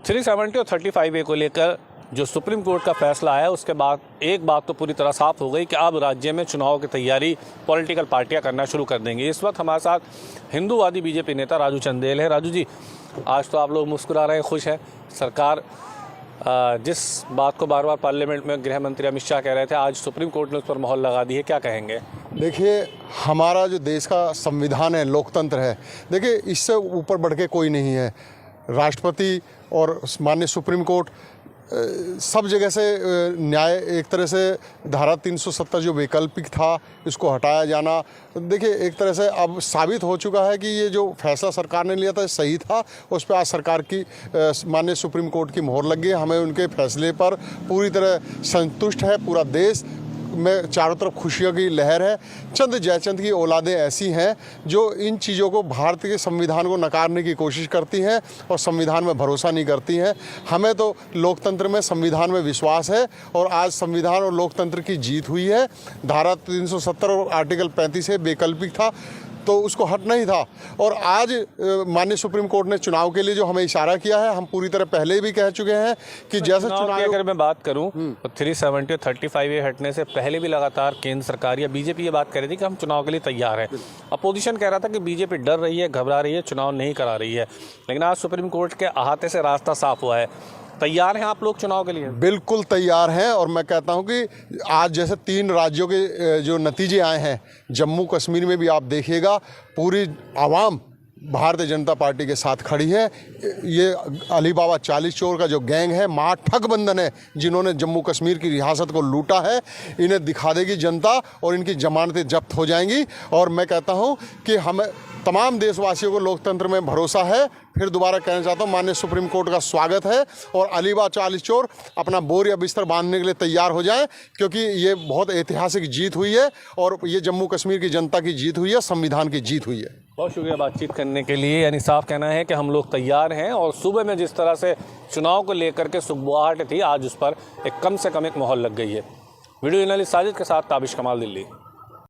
370 और 35A को लेकर जो सुप्रीम कोर्ट का फैसला आया उसके बाद एक बात तो पूरी तरह साफ हो गई कि अब राज्य में चुनाव की तैयारी पॉलिटिकल पार्टियां करना शुरू कर देंगी। इस वक्त हमारे साथ हिंदूवादी बीजेपी नेता राजू चंदेल है। राजू जी, आज तो आप लोग मुस्कुरा रहे हैं, खुश हैं। सरकार जिस बात को बार बार पार्लियामेंट में गृह मंत्री अमित शाह कह रहे थे, आज सुप्रीम कोर्ट ने उस पर मोहर लगा दी है, क्या कहेंगे? देखिए, हमारा जो देश का संविधान है, लोकतंत्र है, देखिए इससे ऊपर बढ़ के कोई नहीं है। राष्ट्रपति और माननीय सुप्रीम कोर्ट सब जगह से न्याय, एक तरह से धारा 370 जो वैकल्पिक था इसको हटाया जाना, देखिए एक तरह से अब साबित हो चुका है कि ये जो फैसला सरकार ने लिया था सही था। उस पर आज सरकार की माननीय सुप्रीम कोर्ट की मोहर लग गई। हमें उनके फैसले पर पूरी तरह संतुष्ट है। पूरा देश में चारों तरफ खुशियों की लहर है। चंद जयचंद की औलादें ऐसी हैं जो इन चीज़ों को, भारत के संविधान को नकारने की कोशिश करती हैं और संविधान में भरोसा नहीं करती हैं। हमें तो लोकतंत्र में, संविधान में विश्वास है और आज संविधान और लोकतंत्र की जीत हुई है। धारा 370 और आर्टिकल 35 से वैकल्पिक था तो उसको हटना ही था। और आज माननीय सुप्रीम कोर्ट ने चुनाव के लिए जो हमें इशारा किया है, हम पूरी तरह पहले भी कह चुके हैं कि जैसे चुनाव की अगर मैं बात करूं तो 370 और 35A हटने से पहले भी लगातार केंद्र सरकार या बीजेपी ये बात कह रही थी कि हम चुनाव के लिए तैयार हैं। अपोजिशन कह रहा था कि बीजेपी डर रही है, घबरा रही है, चुनाव नहीं करा रही है। लेकिन आज सुप्रीम कोर्ट के अहाते से रास्ता साफ हुआ है। तैयार हैं आप लोग चुनाव के लिए? बिल्कुल तैयार हैं। और मैं कहता हूं कि आज जैसे 3 राज्यों के जो नतीजे आए हैं, जम्मू कश्मीर में भी आप देखिएगा पूरी आवाम भारतीय जनता पार्टी के साथ खड़ी है। ये अलीबाबा 40 चोर का जो गैंग है, महाठगबंधन है, जिन्होंने जम्मू कश्मीर की रियासत को लूटा है, इन्हें दिखा देगी जनता और इनकी जमानतें जब्त हो जाएंगी। और मैं कहता हूं कि हमें तमाम देशवासियों को लोकतंत्र में भरोसा है। फिर दोबारा कहना चाहता हूँ, माननीय सुप्रीम कोर्ट का स्वागत है और अलीबाबा 40 चोर अपना बोर या बिस्तर बांधने के लिए तैयार हो जाएं, क्योंकि ये बहुत ऐतिहासिक जीत हुई है और ये जम्मू कश्मीर की जनता की जीत हुई है, संविधान की जीत हुई है। बहुत शुक्रिया बातचीत करने के लिए। यानी साफ कहना है कि हम लोग तैयार हैं और सुबह में जिस तरह से चुनाव को लेकर के सुगबुगाहट थी, आज उस पर एक कम से कम एक मोहर लग गई है। वीडियो जर्नलिस्ट साजिद के साथ ताबिश कमाल, दिल्ली।